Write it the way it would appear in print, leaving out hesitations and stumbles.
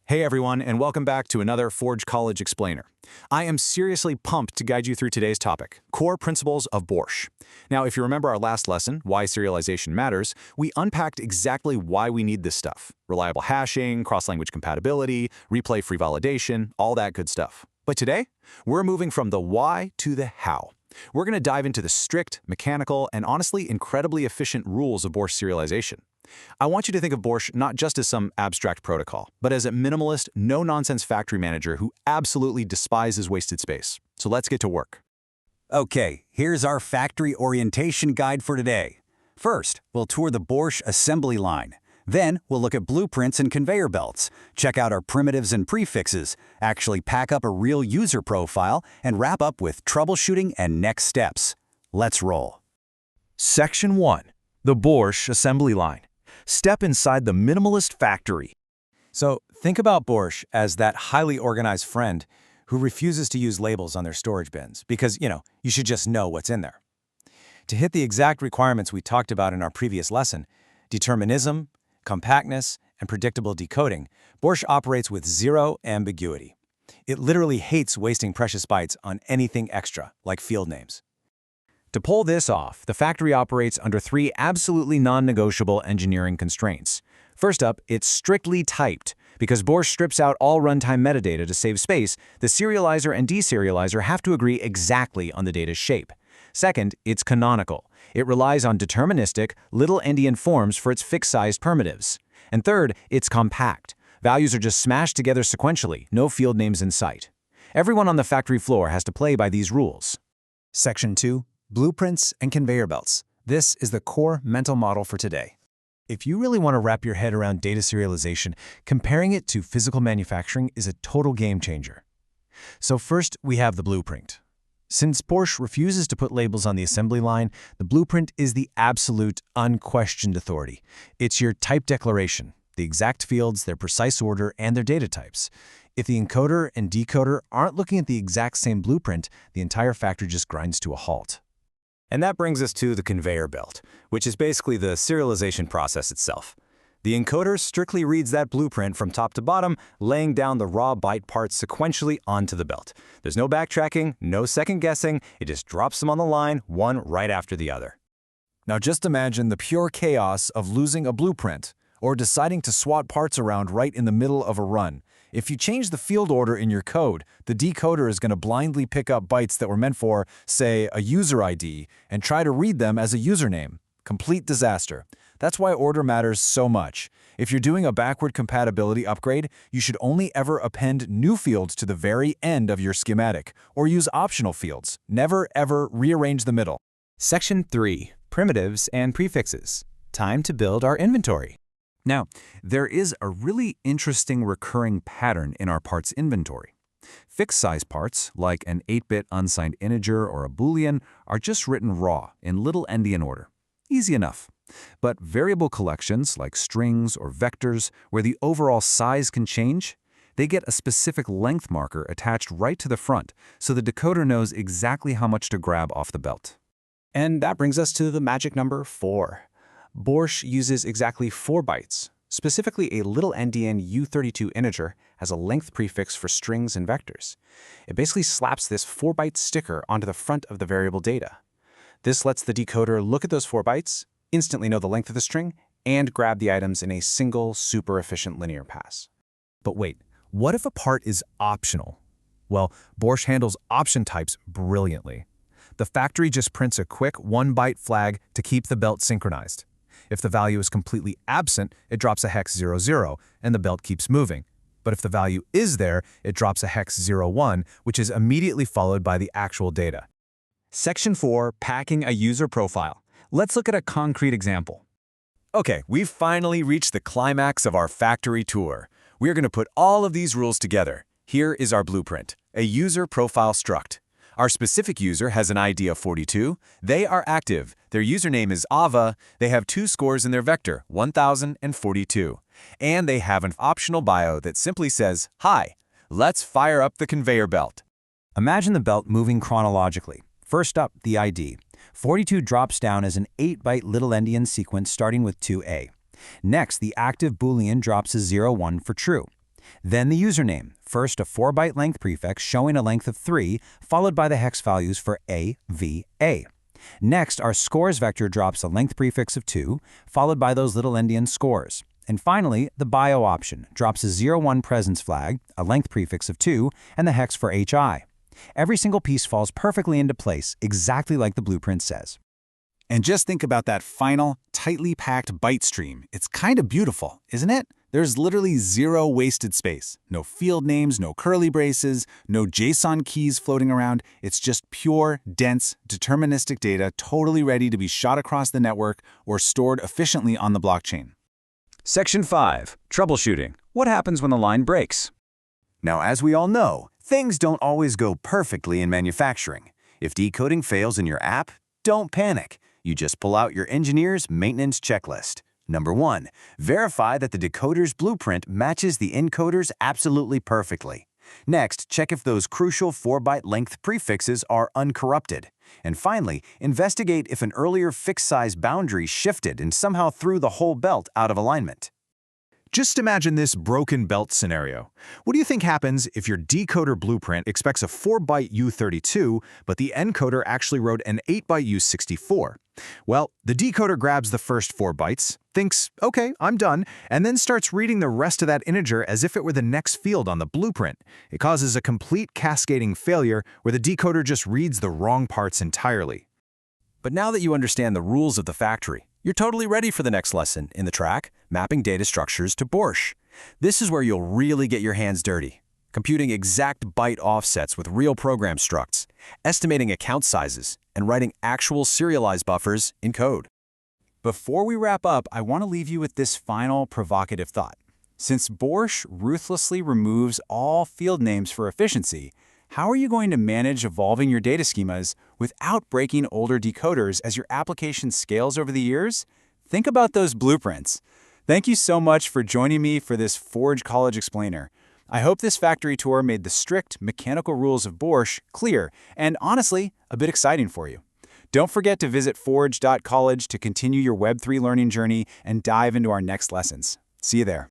Hey everyone, and welcome back to another Forge College Explainer. I am seriously pumped to guide you through today's topic, core principles of Borsh. Now, if you remember our last lesson, why serialization matters, we unpacked exactly why we need this stuff. Reliable hashing, cross-language compatibility, replay-free validation, all that good stuff. But today, we're moving from the why to the how. We're going to dive into the strict, mechanical, and honestly incredibly efficient rules of Borsh serialization. I want you to think of Borsh not just as some abstract protocol, but as a minimalist, no-nonsense factory manager who absolutely despises wasted space. So let's get to work. Okay, here's our factory orientation guide for today. First, we'll tour the Borsh assembly line. Then, we'll look at blueprints and conveyor belts, check out our primitives and prefixes, actually pack up a real user profile, and wrap up with troubleshooting and next steps. Let's roll. Section 1. The Borsh assembly line. Step inside the minimalist factory. So think about Borsh as that highly organized friend who refuses to use labels on their storage bins because, you should just know what's in there. To hit the exact requirements we talked about in our previous lesson, determinism, compactness, and predictable decoding, Borsh operates with zero ambiguity. It literally hates wasting precious bytes on anything extra, like field names. To pull this off, the factory operates under three absolutely non-negotiable engineering constraints. First up, it's strictly typed. Because Borsh strips out all runtime metadata to save space, the serializer and deserializer have to agree exactly on the data's shape. Second, it's canonical. It relies on deterministic, little-endian forms for its fixed-sized primitives. And third, it's compact. Values are just smashed together sequentially, no field names in sight. Everyone on the factory floor has to play by these rules. Section 2. Blueprints and conveyor belts. This is the core mental model for today. If you really want to wrap your head around data serialization, comparing it to physical manufacturing is a total game changer. So first, we have the blueprint. Since Borsh refuses to put labels on the assembly line, the blueprint is the absolute, unquestioned authority. It's your type declaration, the exact fields, their precise order, and their data types. If the encoder and decoder aren't looking at the exact same blueprint, the entire factory just grinds to a halt. And that brings us to the conveyor belt, which is basically the serialization process itself. The encoder strictly reads that blueprint from top to bottom, laying down the raw byte parts sequentially onto the belt. There's no backtracking, no second guessing, it just drops them on the line, one right after the other. Now just imagine the pure chaos of losing a blueprint, or deciding to swap parts around right in the middle of a run. If you change the field order in your code, the decoder is going to blindly pick up bytes that were meant for, say, a user ID, and try to read them as a username. Complete disaster. That's why order matters so much. If you're doing a backward compatibility upgrade, you should only ever append new fields to the very end of your schematic, or use optional fields. Never, ever rearrange the middle. Section 3. Primitives and prefixes. Time to build our inventory. Now, there is a really interesting recurring pattern in our parts inventory. Fixed-size parts, like an 8-bit unsigned integer or a boolean, are just written raw in little-endian order. Easy enough. But variable collections, like strings or vectors, where the overall size can change, they get a specific length marker attached right to the front, so the decoder knows exactly how much to grab off the belt. And that brings us to the magic number 4. Borsh uses exactly 4 bytes. Specifically, a little-endian U32 integer has a length prefix for strings and vectors. It basically slaps this 4-byte sticker onto the front of the variable data. This lets the decoder look at those 4 bytes, instantly know the length of the string, and grab the items in a single, super efficient linear pass. But wait, what if a part is optional? Well, Borsh handles option types brilliantly. The factory just prints a quick 1-byte flag to keep the belt synchronized. If the value is completely absent, it drops a hex 00, and the belt keeps moving. But if the value is there, it drops a hex 01, which is immediately followed by the actual data. Section 4. Packing a user profile. Let's look at a concrete example. Okay, we've finally reached the climax of our factory tour. We're going to put all of these rules together. Here is our blueprint, a user profile struct. Our specific user has an ID of 42. They are active. Their username is Ava. They have 2 scores in their vector, 1042. And they have an optional bio that simply says, "Hi, let's fire up the conveyor belt." Imagine the belt moving chronologically. First up, the ID. 42 drops down as an 8-byte little-endian sequence starting with 2A. Next, the active boolean drops as 01 for true. Then the username, first a 4-byte length prefix showing a length of 3, followed by the hex values for A, V, A. Next, our scores vector drops a length prefix of 2, followed by those little-endian scores. And finally, the bio option drops a 0-1 presence flag, a length prefix of 2, and the hex for HI. Every single piece falls perfectly into place, exactly like the blueprint says. And just think about that final, tightly packed byte stream. It's kind of beautiful, isn't it? There's literally zero wasted space. No field names, no curly braces, no JSON keys floating around. It's just pure, dense, deterministic data totally ready to be shot across the network or stored efficiently on the blockchain. Section 5. Troubleshooting. What happens when the line breaks? Now, as we all know, things don't always go perfectly in manufacturing. If decoding fails in your app, don't panic. You just pull out your engineer's maintenance checklist. Number 1, verify that the decoder's blueprint matches the encoder's absolutely perfectly. Next, check if those crucial 4-byte length prefixes are uncorrupted. And finally, investigate if an earlier fixed size boundary shifted and somehow threw the whole belt out of alignment. Just imagine this broken belt scenario. What do you think happens if your decoder blueprint expects a 4-byte U32, but the encoder actually wrote an 8-byte U64? Well, the decoder grabs the first 4 bytes, thinks, okay, I'm done, and then starts reading the rest of that integer as if it were the next field on the blueprint. It causes a complete cascading failure where the decoder just reads the wrong parts entirely. But now that you understand the rules of the factory, you're totally ready for the next lesson in the track, Mapping Data Structures to Borsh. This is where you'll really get your hands dirty, computing exact byte offsets with real program structs, estimating account sizes, and writing actual serialized buffers in code. Before we wrap up, I want to leave you with this final provocative thought. Since Borsh ruthlessly removes all field names for efficiency, how are you going to manage evolving your data schemas without breaking older decoders as your application scales over the years? Think about those blueprints. Thank you so much for joining me for this Forge College Explainer. I hope this factory tour made the strict mechanical rules of Borsh clear and, honestly, a bit exciting for you. Don't forget to visit forge.college to continue your Web3 learning journey and dive into our next lessons. See you there.